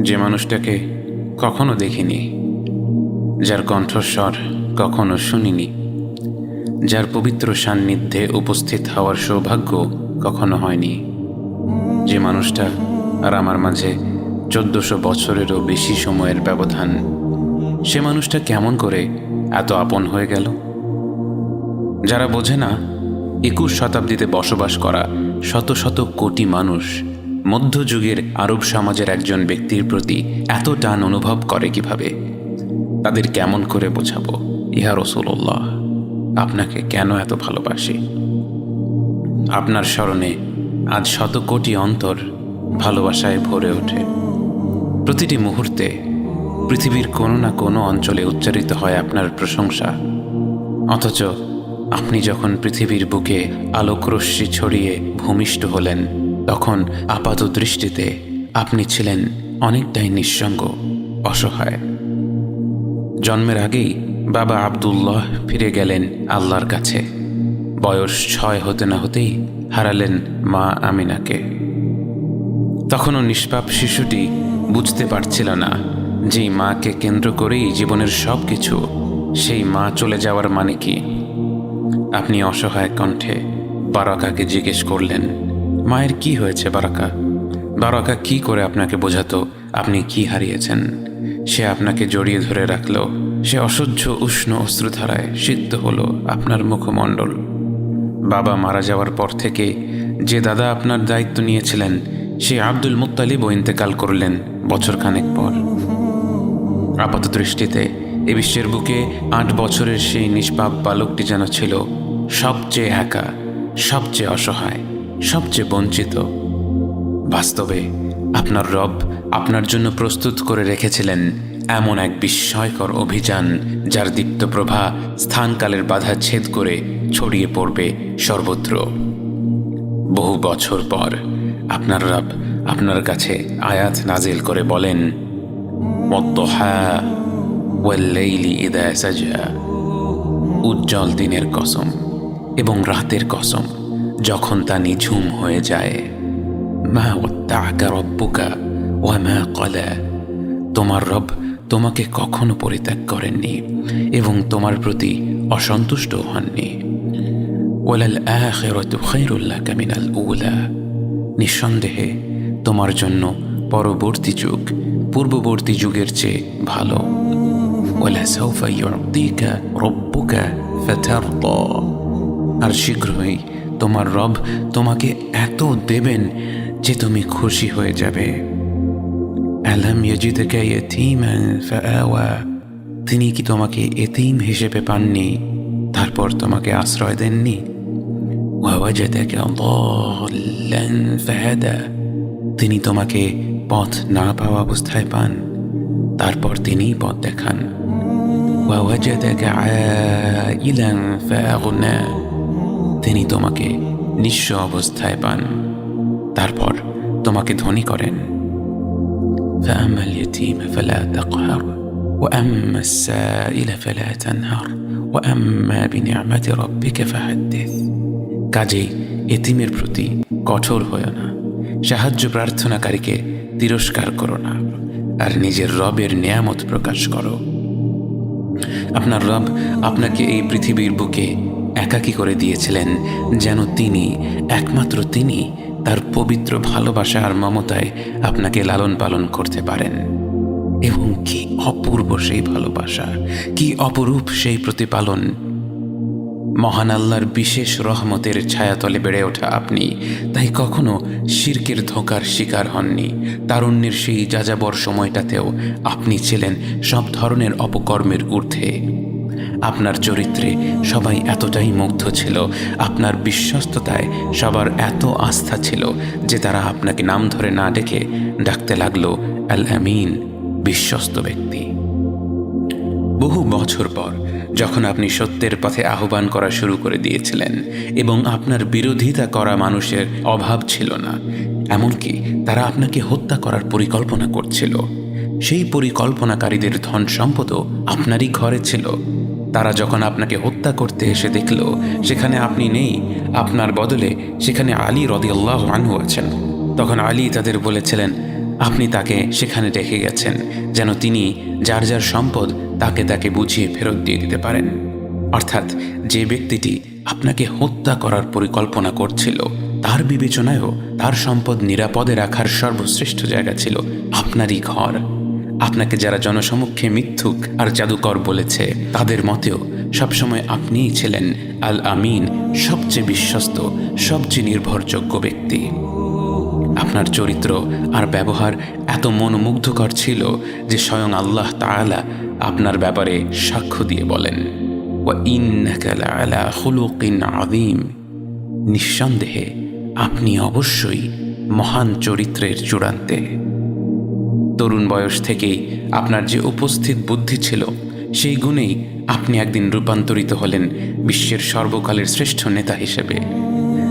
যে মানুষটাকে কখনো দেখিনি, যার কণ্ঠস্বর কখনো শুনিনি, যার পবিত্র সান্নিধ্যে উপস্থিত হওয়ার সৌভাগ্য কখনো হয়নি, যে মানুষটা আর আমার মাঝে 1400 বছরেরও বেশি সময়ের ব্যবধান, সে মানুষটা কেমন করে এত আপন হয়ে গেল? যারা বোঝে না 21 শতাব্দীতে বসবাস করা শত শত কোটি মানুষ মধ্যযুগের আরব সমাজের একজন ব্যক্তির প্রতি এত টান অনুভব করে কিভাবে, তাদের কেমন করে বোঝাবো ইয়া রাসূলুল্লাহ আপনাকে কেন এত ভালোবাসি? আপনার স্মরণে আজ শত কোটি অন্তর ভালোবাসায় ভরে ওঠে। প্রতিটি মুহূর্তে পৃথিবীর কোনো না কোনো অঞ্চলে উচ্চারিত হয় আপনার প্রশংসা, অথচ আপনি যখন পৃথিবীর বুকে আলোকরশ্মি ছড়িয়ে ভূমিষ্ঠ হলেন, তখন আপাত দৃষ্টিতে আপনি ছিলেন অনেকটাই নিঃসঙ্গ, অসহায়। জন্মের আগেই বাবা আব্দুল্লাহ ফিরে গেলেন আল্লাহর কাছে। বয়স 6 হতে না হতেই হারালেন মা আমিনাকে। তখনও নিষ্পাপ শিশুটি বুঝতে পারছিল না যে মাকে কেন্দ্র করেই জীবনের সব কিছু, সেই মা চলে যাওয়ার মানে কি। আপনি অসহায় কণ্ঠে বারাকাকে জিজ্ঞেস করলেন, মায়ের কি হয়েছে বারাকা? বারাকা কি করে আপনাকে বোঝাতো আপনি কি হারিয়েছেন? সে আপনাকে জড়িয়ে ধরে রাখল, সে অসহ্য উষ্ণ অশ্রুধারায় সিদ্ধ হলো আপনার মুখমণ্ডল। বাবা মারা যাওয়ার পর থেকে যে দাদা আপনার দায়িত্ব নিয়েছিলেন, সে আব্দুল মুত্তালিবও ইন্তেকাল করলেন বছরখানেক পর। আপাত দৃষ্টিতে এ বিশ্বের বুকে 8 বছরের সেই নিষ্পাপ বালকটি যেন ছিল সবচেয়ে একা, সবচেয়ে অসহায়, সবচেয়ে বঞ্চিত। বাস্তবে আপনার রব আপনার জন্য প্রস্তুত করে রেখেছিলেন এমন এক বিস্ময়কর অভিযান, যার দীপ্ত প্রভা স্থানকালের বাধা ছেদ করে ছড়িয়ে পড়বে সর্বত্র। বহু বছর পর আপনার রব আপনার কাছে আয়াত নাজিল করে বলেন, ওয়াদ-দুহা ওয়াল-লাইলি ইযা সাজা, উজ্জ্বল দিনের কসম এবং রাতের কসম যখন তা নিঝুম হয়ে যায়। মা ওয়াদ্দা'আকা রাব্বুকা ওয়া মা ক্বালা, তোমার রব তোমাকে কখনো পরিত্যাগ করেননি এবং তোমার প্রতি অসন্তুষ্ট হননি। ওয়ালাল আখিরাতু খায়রুল লাকা মিনাল উলা, নিঃসন্দেহে তোমার জন্য পরবর্তী যুগ পূর্ববর্তী যুগের চেয়ে ভালো। ওয়ালা সাউফা ইউ'তিকা রাব্বুকা ফাতারদা, আর শীঘ্রই তোমার রব তোমাকে এত দেবেন যে তুমি খুশি হয়ে যাবে। আলাম ইয়াজিদকা ইয়াতীমান ফাআওয়া, তিনি কি তোমাকে এতিম হিসেবে পাননি, তারপর তোমাকে আশ্রয় দেননি? ওয়া ওয়াজাদাকা দাল্লান ফাহাদা, তিনি তোমাকে পথ না পাওয়া অবস্থায় পান, তারপর তিনিই পথ দেখান। ওয়া ওয়াজাদাকা আইলান ফাআগনা, তিনি তোমাকে নিঃস্ব অবস্থায় পান, তারপর তোমাকে ধনী করেন। فأما اليتيم فلا تقهر وأما السائل فلا تنهر وأما بنعمة ربك فحدث, কাজেই এতিমের প্রতি কঠোর হয়ো না, সাহায্য প্রার্থনাকারীকে তিরস্কার করো না, আর নিজের রবের নেয়ামত প্রকাশ করো। আপনার রব আপনাকে এই পৃথিবীর বুকে একাকী করে দিয়েছিলেন যেন তিনি, একমাত্র তিনি, তার পবিত্র ভালোবাসা আর মমতায় আপনাকে লালন পালন করতে পারেন। এবং কি অপূর্ব সেই ভালোবাসা, কি অপরূপ সেই প্রতিপালন! মহান আল্লাহর বিশেষ রহমতের ছায়াতলে বেড়ে ওঠা আপনি তাই কখনো শিরকের ধোঁকার শিকার হননি। তারুণ্যের সেই যাযাবর সময়টাতেও আপনি ছিলেন সব ধরনের অপকর্মের ঊর্ধ্বে। আপনার চরিত্রে সবাই এতটাই মুগ্ধ ছিল, আপনার বিশ্বস্ততায় সবার এত আস্থা ছিল যে তারা আপনাকে নাম ধরে না ডেকে ডাকতে লাগলো আল আমিন, বিশ্বস্ত ব্যক্তি। বহু বছর পর যখন আপনি সত্যের পথে আহ্বান করা শুরু করে দিয়েছিলেন এবং আপনার বিরোধিতা করা মানুষের অভাব ছিল না, এমনকি তারা আপনাকে হত্যা করার পরিকল্পনা করছিল, সেই পরিকল্পনাকারীদের ধন সম্পদও আপনারই ঘরে ছিল। তারা যখন আপনাকে হত্যা করতে এসে দেখল সেখানে আপনি নেই, আপনার বদলে সেখানে আলী রাদিয়াল্লাহু আনহু আছেন, তখন আলী তাদের বলেছিলেন, আপনি তাকে সেখানে রেখে গেছেন যেন তিনি যার যার সম্পদ তাকে তাকে বুঝিয়ে ফেরত দিয়ে দিতে পারেন। অর্থাৎ যে ব্যক্তিটি আপনাকে হত্যা করার পরিকল্পনা করছিল তার বিবেচনায়ও তার সম্পদ নিরাপদে রাখার সর্বশ্রেষ্ঠ জায়গা ছিল আপনারই ঘর। আপনাকে যারা জনসমক্ষে মিথ্যুক আর জাদুকর বলেছে তাদের মতেও সবসময় আপনিই ছিলেন আল আমিন, সবচেয়ে বিশ্বস্ত, সবচেয়ে নির্ভরযোগ্য ব্যক্তি। আপনার চরিত্র আর ব্যবহার এত মনোমুগ্ধকর ছিল যে স্বয়ং আল্লাহ তাআলা আপনার ব্যাপারে সাক্ষ্য দিয়ে বলেন, ওয়া ইন্নাকা লাআলা খুলুকিন আযীম, নিঃসন্দেহে আপনি অবশ্যই মহান চরিত্রের চূড়ান্তে। তরুণ বয়স থেকেই আপনার যে উপস্থিত বুদ্ধি ছিল সেই গুণেই আপনি একদিন রূপান্তরিত হলেন বিশ্বের সর্বকালের শ্রেষ্ঠ নেতা হিসেবে।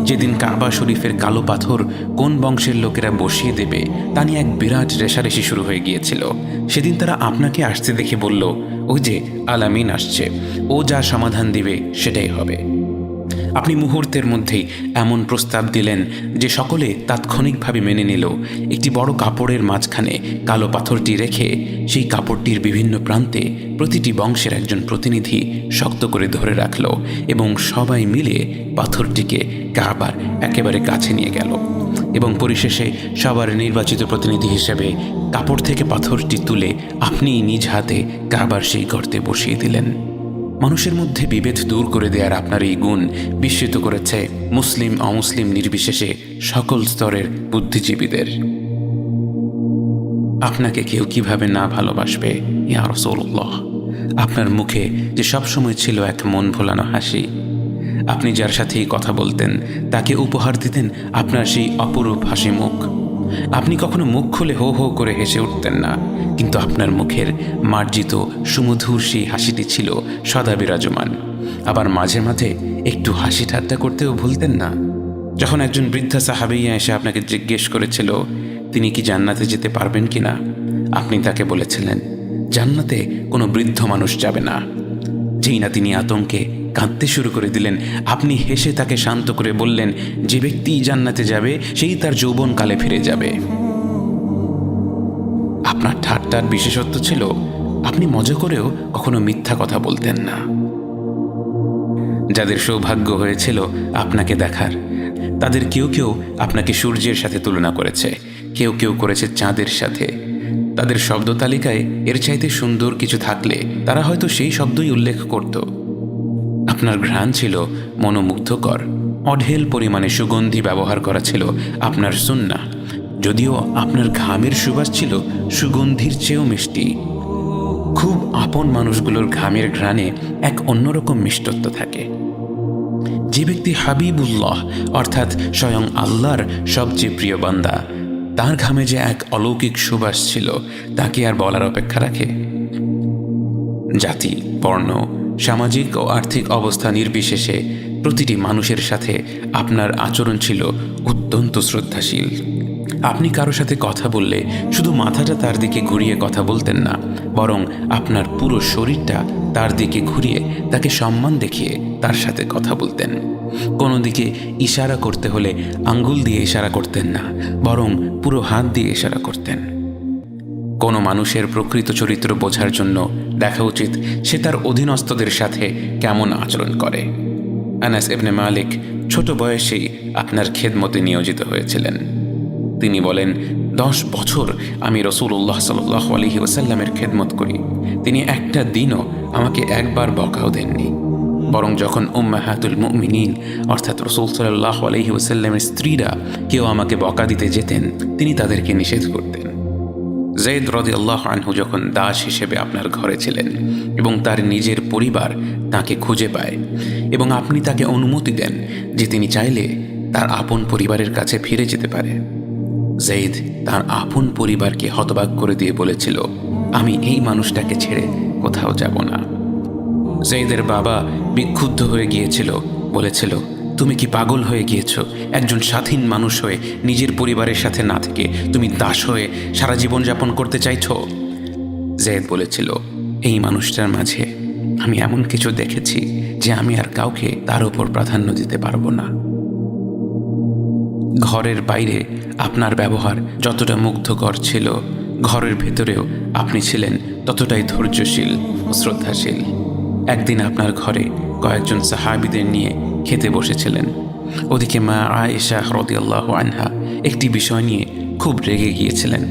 যেদিন কাবা শরীফের কালো পাথর কোন বংশের লোকেরা বসিয়ে দেবে তা নিয়ে এক বিরাট রেষারেষি শুরু হয়ে গিয়েছিল, সেদিন তারা আপনাকে আসতে দেখে বলল, ওই যে আল আমিন আসছে, ও যা সমাধান দিবে সেটাই হবে। আপনি মুহূর্তের মধ্যেই এমন প্রস্তাব দিলেন যে সকলে তাৎক্ষণিকভাবে মেনে নিল। একটি বড় কাপড়ের মাঝখানে কালো পাথরটি রেখে সেই কাপড়টির বিভিন্ন প্রান্তে প্রতিটি বংশের একজন প্রতিনিধি শক্ত করে ধরে রাখল এবং সবাই মিলে পাথরটিকে কাবার একেবারে কাছে নিয়ে গেল এবং পরিশেষে সবার নির্বাচিত প্রতিনিধি হিসেবে কাপড় থেকে পাথরটি তুলে আপনি নিজ হাতে কাবার সেই গর্তে বসিয়ে দিলেন। মানুষের মধ্যে বিভেদ দূর করে দেওয়ার আপনার এই গুণ বিস্মিত করেছে মুসলিম অমুসলিম নির্বিশেষে সকল স্তরের বুদ্ধিজীবীদের। আপনাকে কেউ কিভাবে না ভালোবাসবে ইয়া রাসূলুল্লাহ। আপনার মুখে যে সবসময় ছিল এক মন ভোলানো হাসি। আপনি যার সাথেই কথা বলতেন তাকে উপহার দিতেন আপনার সেই অপরূপ হাসি মুখ। আপনি কখনো মুখ খুলে হো হো করে হেসে উঠতেন না, কিন্তু আপনার মুখের মার্জিত সুমধুর সেই হাসিটি ছিল সদা বিরাজমান। আবার মাঝে মাঝে একটু হাসি ঠাট্টা করতেও ভুলতেন না। যখন একজন বৃদ্ধা সাহাবীয়া এসে আপনাকে জিজ্ঞেস করেছিল তিনি কি জান্নাতে যেতে পারবেন কিনা, আপনি তাকে বলেছিলেন জান্নাতে কোনো বৃদ্ধ মানুষ যাবে না। যেই না তিনি আতঙ্কে কাঁদতে শুরু করে দিলেন, আপনি হেসে তাকে শান্ত করে বললেন যে ব্যক্তি জান্নাতে যাবে সেই তার যৌবনকালে ফিরে যাবে। আপনার ঠাট্টার বিশেষত্ব ছিল আপনি মজা করেও কখনো মিথ্যা কথা বলতেন না। যাদের সৌভাগ্য হয়েছিল আপনাকে দেখার তাদের কেউ কেউ আপনাকে সূর্যের সাথে তুলনা করেছে, কেউ কেউ করেছে চাঁদের সাথে। তাদের শব্দ তালিকায় এর চাইতে সুন্দর কিছু থাকলে তারা হয়তো সেই শব্দই উল্লেখ করত। আপনার ঘ্রাণ ছিল মনোমুগ্ধকর, অঢেল পরিমাণে সুগন্ধি ব্যবহার করা ছিল আপনার সুন্নাহ, যদিও আপনার ঘামের সুবাস ছিল সুগন্ধির চেয়েও মিষ্টি। খুব আপন মানুষগুলোর ঘামের ঘ্রাণে এক অন্যরকম মিষ্টত্ব থাকে। যে ব্যক্তি হাবিবুল্লাহ অর্থাৎ স্বয়ং আল্লাহর সবচেয়ে প্রিয় বান্দা, তার ঘামে যে এক অলৌকিক সুবাস ছিল তাকে আর বলার অপেক্ষা রাখে। জাতি, বর্ণ, সামাজিক ও আর্থিক অবস্থা নির্বিশেষে প্রতিটি মানুষের সাথে আপনার আচরণ ছিল অত্যন্ত শ্রদ্ধাশীল। আপনি কারো সাথে কথা বললে শুধু মাথাটা তার দিকে ঘুরিয়ে কথা বলতেন না, বরং আপনার পুরো শরীরটা তার দিকে ঘুরিয়ে তাকে সম্মান দেখিয়ে তার সাথে কথা বলতেন। কোনো দিকে ইশারা করতে হলে আঙ্গুল দিয়ে ইশারা করতেন না, বরং পুরো হাত দিয়ে ইশারা করতেন। কোনো মানুষের প্রকৃত চরিত্র বোঝার জন্য দেখা উচিত সে তার অধীনস্থদের সাথে কেমন আচরণ করে। আনাস ইবনে মালিক ছোট বয়সেই আপনার খেদমতে নিয়োজিত হয়েছিলেন। তিনি বলেন, 10 বছর আমি রাসূলুল্লাহ সাল্লাল্লাহু আলাইহি ওয়াসাল্লামের খেদমত করি। তিনি একটা দিনও আমাকে একবার বকাও দেননি, বরং যখন উম্মাহাতুল মুমিনিন অর্থাৎ রাসূল সাল্লাল্লাহু আলাইহি ওয়াসাল্লামের স্ত্রীরা কেউ আমাকে বকা দিতে যেতেন তিনি তাদেরকে নিষেধ করতেন। যায়েদ রাদিয়াল্লাহু আনহু যখন দাস হিসেবে আপনার ঘরে ছিলেন এবং তার নিজের পরিবার তাকে খুঁজে পায় এবং আপনি তাকে অনুমতি দেন যে তিনি চাইলে তার আপন পরিবারের কাছে ফিরে যেতে পারে, যায়েদ তার আপন পরিবারকে হতবাক করে দিয়ে বলেছিল, আমি এই মানুষটাকে ছেড়ে কোথাও যাব না। যায়েদের বাবা বিক্ষুব্ধ হয়ে গিয়েছিল, বলেছিল, তুমি কি পাগল হয়ে গিয়েছ? একজন স্বাধীন মানুষ হয়ে নিজের পরিবারের সাথে না থেকে তুমি দাস হয়ে সারা জীবন যাপন করতে চাইছ? যায়েদ বলেছিল, এই মানুষটার মাঝে আমি এমন কিছু দেখেছি যে আমি আর কাউকে তার উপর প্রাধান্য দিতে পারবো না। ঘরের বাইরে আপনার ব্যবহার যতটা মুগ্ধকর ছিল, ঘরের ভেতরেও আপনি ছিলেন ততটাই ধৈর্যশীল ও শ্রদ্ধাশীল। একদিন আপনার ঘরে কয়েকজন সাহাবীদের নিয়ে খেতে বসেছিলেন। ওদিকে মা আয়েশা রাদিয়াল্লাহু আনহা একটি বিষয় নিয়ে খুব রেগে গিয়েছিলেন।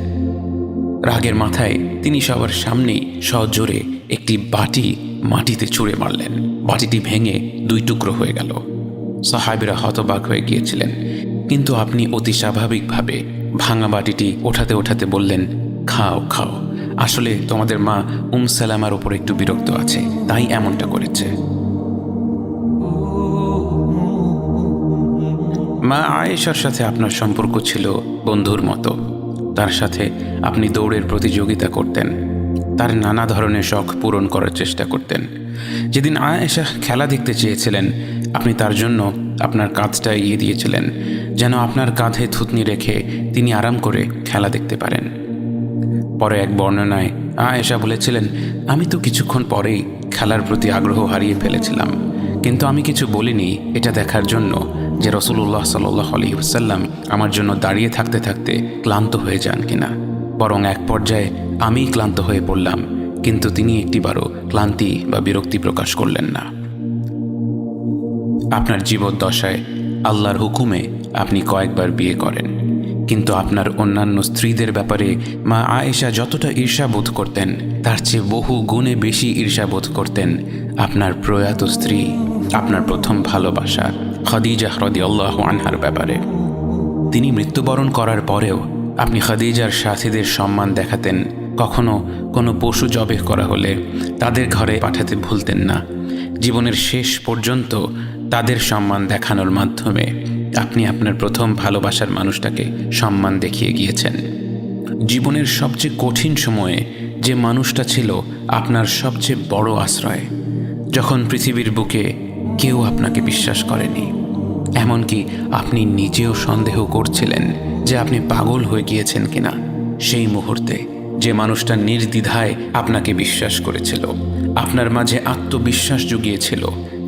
রাগের মাথায় তিনি সবার সামনেই সজোরে একটি বাটি মাটিতে ছুঁড়ে মারলেন। বাটিটি ভেঙে 2 টুকরো হয়ে গেল। সাহাবীরা হতবাক হয়ে গিয়েছিলেন, কিন্তু আপনি অতি স্বাভাবিকভাবে ভাঙা বাটিটি ওঠাতে ওঠাতে বললেন, খাও খাও, আসলে তোমাদের মা সালামার উপর একটু বিরক্ত আছে, তাই এমনটা করেছে। মা আয়েশার সাথে আপনার সম্পর্ক ছিল বন্ধুর মতো। তার সাথে আপনি দৌড়ের প্রতিযোগিতা করতেন, তার নানা ধরনের শখ পূরণ করার চেষ্টা করতেন। যেদিন আয়েশা খেলা দেখতে চেয়েছিলেন, আপনি তার জন্য আপনার কাঁধটা এগিয়ে দিয়েছিলেন, যেন আপনার কাঁধে থুতনি রেখে তিনি আরাম করে খেলা দেখতে পারেন। পরে এক বর্ণনায় আয়েশা বলেছিলেন, আমি তো কিছুক্ষণ পরেই খেলার প্রতি আগ্রহ হারিয়ে ফেলেছিলাম, কিন্তু আমি কিছু বলিনি এটা দেখার জন্য যে রাসূলুল্লাহ সাল্লাল্লাহু আলাইহি ওয়াসাল্লাম আমার জন্য দাঁড়িয়ে থাকতে থাকতে ক্লান্ত হয়ে যান কিনা। বরং এক পর্যায়ে আমিই ক্লান্ত হয়ে পড়লাম, কিন্তু তিনি একটিবারও ক্লান্তি বা বিরক্তি প্রকাশ করলেন না। আপনার জীবদ্দশায় আল্লাহর হুকুমে আপনি কয়েকবার বিয়ে করেন, কিন্তু আপনার অন্যান্য স্ত্রীদের ব্যাপারে মা আয়েশা যতটা ঈর্ষাবোধ করতেন, তার চেয়ে বহু গুণে বেশি ঈর্ষাবোধ করতেন আপনার প্রয়াত স্ত্রী, আপনার প্রথম ভালোবাসা খাদিজা রাদিয়াল্লাহু আনহার ব্যাপারে। তিনি মৃত্যুবরণ করার পরেও আপনি খাদিজার সাথীদের সম্মান দেখাতেন। কখনো কোনো পশু জবেহ করা হলে তাদের ঘরে পাঠাতে ভুলতেন না। জীবনের শেষ পর্যন্ত তাদের সম্মান দেখানোর মাধ্যমে আপনি আপনার প্রথম ভালোবাসার মানুষটাকে সম্মান দেখিয়ে গিয়েছেন। জীবনের সবচেয়ে কঠিন সময়ে যে মানুষটা ছিল আপনার সবচেয়ে বড় আশ্রয়, যখন পৃথিবীর বুকে কেউ আপনাকে বিশ্বাস করেনি, এমনকি আপনি নিজেও সন্দেহ করছিলেন যে আপনি পাগল হয়ে গিয়েছেন কিনা, সেই মুহূর্তে যে মানুষটা নির্দ্বিধায় আপনাকে বিশ্বাস করেছিল, আপনার মাঝে আত্মবিশ্বাস জুগিয়েছিল,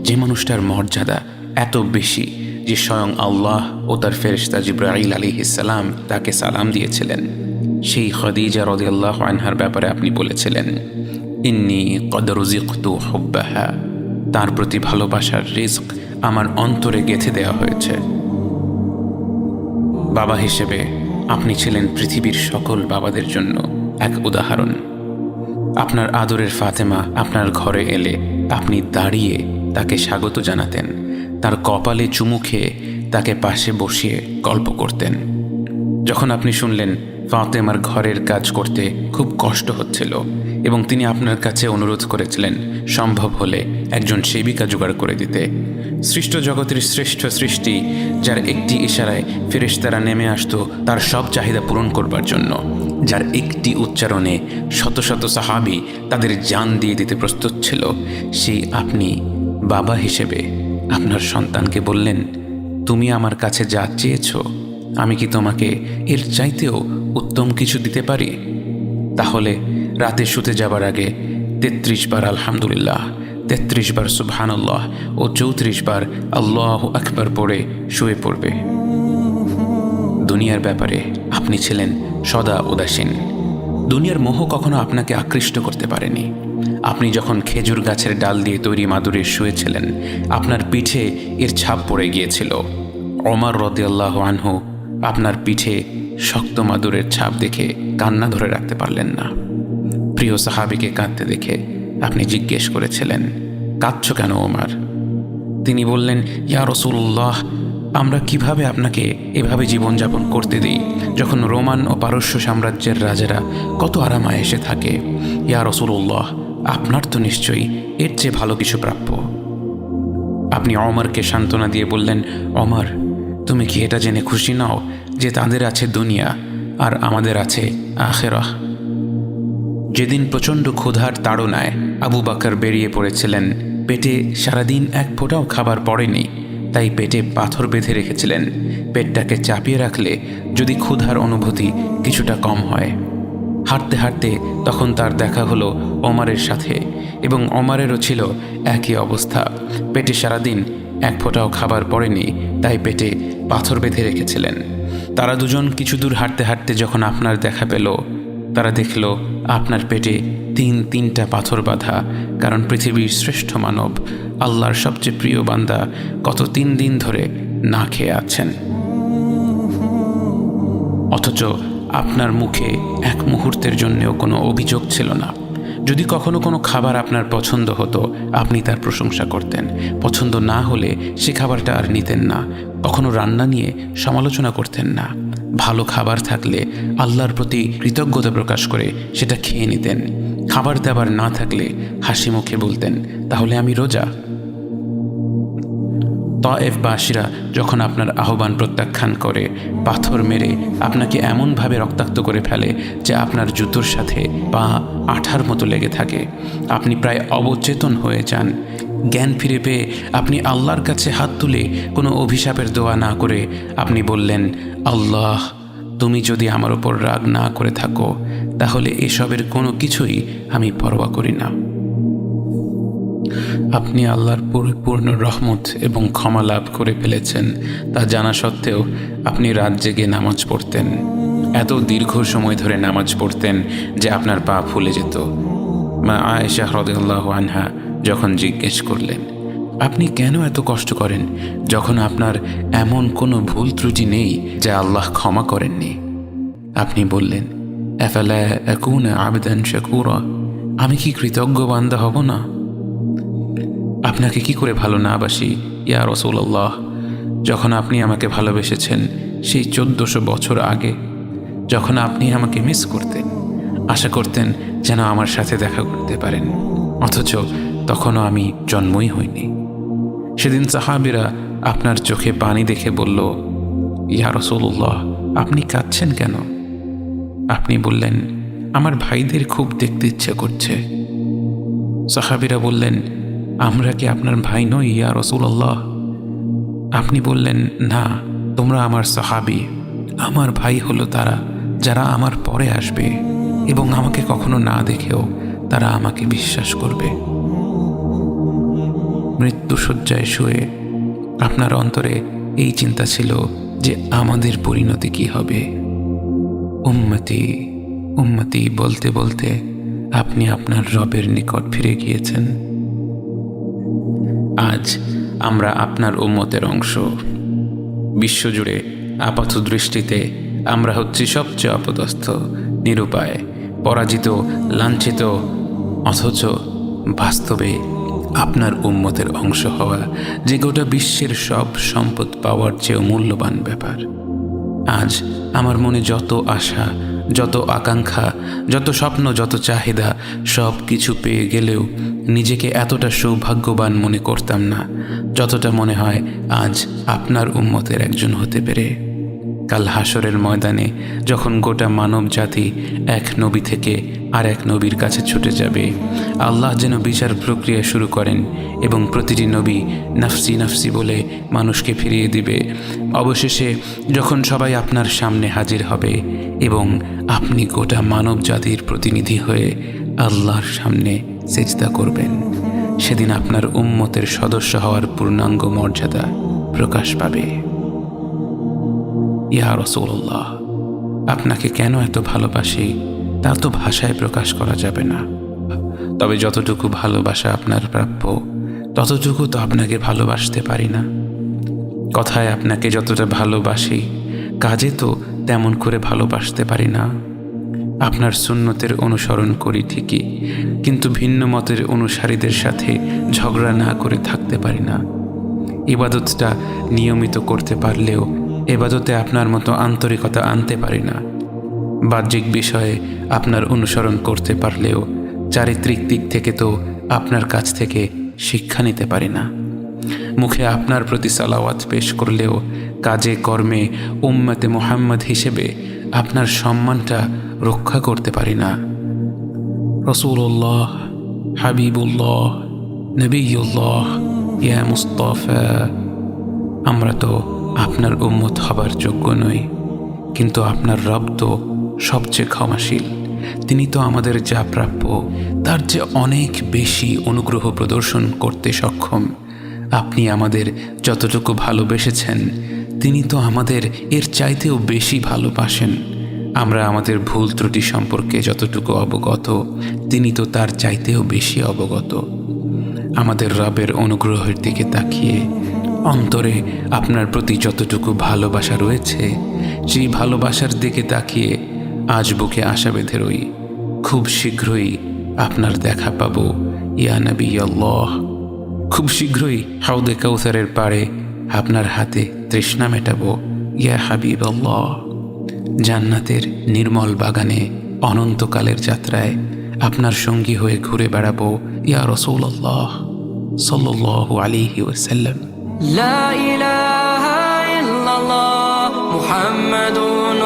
যে মানুষটার মর্যাদা এত বেশি যে স্বয়ং আল্লাহ ও তার ফেরেশতা জিবরাইল আলাইহিস সালাম তাকে সালাম দিয়েছিলেন, সেই খাদিজা রাদিয়াল্লাহু আনহার ব্যাপারে আপনি বলেছিলেন, ইন্নী কদ রুজিকতু হুব্বাহা, তার প্রতি ভালোবাসার রিজক আমার অন্তরে গেঁথে দেওয়া হয়েছে। বাবা হিসেবে আপনি ছিলেন পৃথিবীর সকল বাবাদের জন্য এক উদাহরণ। আপনার আদরের ফাতেমা আপনার ঘরে এলে আপনি দাঁড়িয়ে তাকে স্বাগত জানাতেন, তার কপালে চুমু খেয়ে তাকে পাশে বসিয়ে গল্প করতেন। যখন আপনি শুনলেন ফাতেমার ঘরের কাজ করতে খুব কষ্ট হচ্ছিল এবং তিনি আপনার কাছে অনুরোধ করেছিলেন সম্ভব হলে একজন সেবিকা জোগাড় করে দিতে, সৃষ্ট জগতের শ্রেষ্ঠ সৃষ্টি যার একটি ইশারায় ফেরেশতারা নেমে আসতো তার সব চাহিদা পূরণ করবার জন্য, যার একটি উচ্চারণে শত শত সাহাবী তাদের জান দিয়ে দিতে প্রস্তুত ছিল, সেই আপনি বাবা হিসেবে আপনার সন্তানকে বললেন, তুমি আমার কাছে যা চেয়েছ আমি কি তোমাকে এর চাইতেও উত্তম কিছু দিতে পারি? তাহলে রাতে শুতে যাবার আগে 33 বার আলহামদুলিল্লাহ, 33 বার সুবহানাল্লাহ ও 34 বার আল্লাহু আকবার পড়ে শুয়ে পড়বে। দুনিয়ার ব্যাপারে আপনি ছিলেন সদা উদাসীন। দুনিয়ার মোহ কখনো আপনাকে আকৃষ্ট করতে পারেনি। আপনি যখন খেজুর গাছের ডাল দিয়ে তৈরি মাদুরে শুয়েছিলেন, আপনার পিঠে এর ছাপ পড়ে গিয়েছিল। ওমর রাদিয়াল্লাহু আনহু আপনার পিঠে শক্ত মাদুরের ছাপ দেখে কান্না ধরে রাখতে পারলেন না। প্রিয় সাহাবীকে কাঁদতে দেখে আপনি জিজ্ঞেস করেছিলেন, কাঁদছ কেন ওমর? তিনি বললেন, ইয়া রাসূলুল্লাহ, আমরা কিভাবে আপনাকে এভাবে জীবনযাপন করতে দিই যখন রোমান ও পারস্য সাম্রাজ্যের রাজারা কত আরামায়েশে থাকে? ইয়া রাসূলুল্লাহ, আপনার তো নিশ্চয়ই এর চেয়ে ভালো কিছু প্রাপ্য। আপনি ওমরকে সান্ত্বনা দিয়ে বললেন, ওমর, তুমি কি এটা জেনে খুশি নও যে তাদের আছে দুনিয়া আর আমাদের আছে আখিরাহ? যেদিন প্রচণ্ড ক্ষুধার তাড়নায় আবু বকর বেরিয়ে পড়েছিলেন, পেটে সারাদিন এক ফোঁটাও খাবার পড়েনি, তাই পেটে পাথর বেঁধে রেখেছিলেন, পেটটাকে চাপিয়ে রাখলে যদি ক্ষুধার অনুভূতি কিছুটা কম হয়। হাঁটতে হাঁটতে তখন তার দেখা হলো ওমরের সাথে, এবং ওমরেরও ছিল একই অবস্থা। পেটে সারাদিন এক ফোঁটাও খাবার পড়েনি, তাই পেটে পাথর বেঁধে রেখেছিলেন। তারা দুজন কিছু দূর হাঁটতে হাঁটতে যখন আপনার দেখা পেল, তারা দেখল আপনার পেটে তিনটা পাথর বাঁধা, কারণ পৃথিবীর শ্রেষ্ঠ মানব, আল্লাহর সবচেয়ে প্রিয় বান্দা গত 3 দিন ধরে না খেয়ে আছেন। অথচ আপনার মুখে এক মুহূর্তের জন্যেও কোনো অভিযোগ ছিল না। যদি কখনো কোনো খাবার আপনার পছন্দ হতো, আপনি তার প্রশংসা করতেন। পছন্দ না হলে সে খাবারটা আর নিতেন না। কখনো রান্না নিয়ে সমালোচনা করতেন না। ভালো খাবার থাকলে আল্লাহর প্রতি কৃতজ্ঞতা প্রকাশ করে সেটা খেয়ে নিতেন। খাবার দাবার না থাকলে হাসি মুখে বলতেন, তাহলে আমি রোজা। তায়েফবাসীরা যখন আপনার আহ্বান প্রত্যাখ্যান করে, পাথর মেরে আপনাকে এমনভাবে রক্তাক্ত করে ফেলে যে আপনার জুতোর সাথে পা আঠার মতো লেগে থাকে, আপনি প্রায় অবচেতন হয়ে যান। জ্ঞান ফিরে পেয়ে আপনি আল্লাহর কাছে হাত তুলে কোনো অভিশাপের দোয়া না করে আপনি বললেন, আল্লাহ, তুমি যদি আমার ওপর রাগ না করে থাকো, তাহলে এসবের কোনো কিছুই আমি পরোয়া করি না। আপনি আল্লাহর পরিপূর্ণ রহমত এবং ক্ষমা লাভ করে ফেলেছেন, তা জানা সত্ত্বেও আপনি রাত জেগে নামাজ পড়তেন। এত দীর্ঘ সময় ধরে নামাজ পড়তেন যে আপনার পা ফুলে যেত। মা আয়েশা রাদিয়াল্লাহু আনহা যখন জিজ্ঞেস করলেন, আপনি কেন এত কষ্ট করেন যখন আপনার এমন কোনো ভুল ত্রুটি নেই যা আল্লাহ ক্ষমা করেননি? আপনি বললেন, আফালা আকুনা আবদান শাকুরা, আমি কি কৃতজ্ঞ বান্দা হব না? আপনাকে কি করে ভালো না বাসি ইয়া রাসূলুল্লাহ, যখন আপনি আমাকে ভালোবেসেছেন সেই 1400 বছর আগে, যখন আপনি আমাকে মিস করতেন, আশা করতেন যেন আমার সাথে দেখা করতে পারেন, অথচ তখনও আমি জন্মই হইনি। সেদিন সাহাবীরা আপনার চোখে পানি দেখে বলল, ইয়া রাসূলুল্লাহ, আপনি কাঁদছেন কেন? আপনি বললেন, আমার ভাইদের খুব দেখতে ইচ্ছে করছে। সাহাবীরা বললেন, আমরা কি আপনার ভাই নই ইয়া রাসূলুল্লাহ? আপনি বললেন, না, তোমরা আমার সাহাবী। আমার ভাই হলো তারা যারা আমার পরে আসবে এবং আমাকে কখনো না দেখেও তারা আমাকে বিশ্বাস করবে। মৃত্যুশয্যায় শুয়ে আপনার অন্তরে এই চিন্তা ছিল যে আমাদের পরিণতি কি হবে। উম্মতি উম্মতি বলতে বলতে আপনি আপনার রবের নিকট ফিরে গিয়েছেন। আজ আমরা আপনার উম্মতের অংশ। বিশ্বজুড়ে আপাত দৃষ্টিতে আমরা হচ্ছি সবচেয়ে অপদস্থ, নিরুপায়, পরাজিত, লাঞ্ছিত, অথচ বাস্তবে আপনার উম্মতের অংশ হওয়া যে গোটা বিশ্বের সব সম্পদ পাওয়ার চেয়েও মূল্যবান ব্যাপার। আজ আমার মনে যত আশা, যত আকাঙ্ক্ষা, যত স্বপ্ন, যত চাহিদা, সব কিছু পেয়ে গেলেও নিজেকে এতটা সৌভাগ্যবান মনে করতাম না যতটা মনে হয় আজ আপনার উম্মতের একজন হতে পেরে। কাল হাসরের ময়দানে যখন গোটা মানব জাতি এক নবী থেকে আর এক নবীর কাছে ছুটে যাবে, আল্লাহ যেন বিচার প্রক্রিয়া শুরু করেন এবং প্রতিটি নবী নাফসি নাফসি বলে মানুষকে ফিরিয়ে দিবে। অবশেষে যখন সবাই আপনার সামনে হাজির হবে এবং আপনি গোটা মানব জাতির প্রতিনিধি হয়ে আল্লাহর সামনে সিজদা করবেন, সেদিন আপনার উম্মতের সদস্য হওয়ার পূর্ণাঙ্গ মর্যাদা প্রকাশ পাবে। ইয়া রাসূলুল্লাহ, আপনাকে কেন এত ভালোবাসি তা তো ভাষায় প্রকাশ করা যাবে না। তবে যতটুকু ভালোবাসা আপনার প্রাপ্য ততটুকু তো আপনাকে ভালোবাসতে পারি না। কথায় আপনাকে যতটা ভালোবাসি, কাজে তো তেমন করে ভালোবাসতে পারি না। আপনার সুন্নতের অনুসরণ করি ঠিকই, কিন্তু ভিন্ন মতের অনুসারীদের সাথে ঝগড়া না করে থাকতে পারি না। ইবাদতটা নিয়মিত করতে পারলেও এবাদতে আপনার মতো আন্তরিকতা আনতে পারি না। বাহ্যিক বিষয়ে আপনার অনুসরণ করতে পারলেও চারিত্রিক দিক থেকে তো আপনার কাছ থেকে শিক্ষা নিতে পারি না। মুখে আপনার প্রতি সালাওয়াত পেশ করলেও কাজে কর্মে উম্মতে মুহাম্মদ হিসেবে আপনার সম্মানটা রক্ষা করতে পারি না। রাসূলুল্লাহ, হাবিবুল্লাহ, নবিয়ুল্লাহ, ইয়া মুস্তাফা, আমরা তো আপনার উম্মত হবার যোগ্য নই, কিন্তু আপনার রব তো সবচেয়ে ক্ষমাশীল। তিনি তো আমাদের যা প্রাপ্য তার চেয়ে অনেক বেশি অনুগ্রহ প্রদর্শন করতে সক্ষম। আপনি আমাদের যতটুকু ভালোবেসেছেন তিনি তো আমাদের এর চাইতেও বেশি ভালোবাসেন। আমরা আমাদের ভুল ত্রুটি সম্পর্কে যতটুকু অবগত তিনি তো তার চাইতেও বেশি অবগত। আমাদের রবের অনুগ্রহের দিকে তাকিয়ে অন্তরে আপনার প্রতি যতটুকু ভালোবাসা রয়েছে সেই ভালোবাসার দিকে তাকিয়ে আজ বুকে আশা বেঁধে রই, খুব শীঘ্রই আপনার দেখা পাবো ইয়া নবী আল্লাহ। খুব শীঘ্রই হাউদে কাউসারের পাড়ে আপনার হাতে তৃষ্ণা মেটাবো ইয়া হাবিব আল্লাহ। জান্নাতের নির্মল বাগানে অনন্তকালের যাত্রায় আপনার সঙ্গী হয়ে ঘুরে বেড়াবো ইয়া রাসূলুল্লাহ সাল্লাল্লাহু আলাইহি ওয়াসাল্লাম। লা ইলাহা ইল্লাল্লাহ মুহাম্মাদুর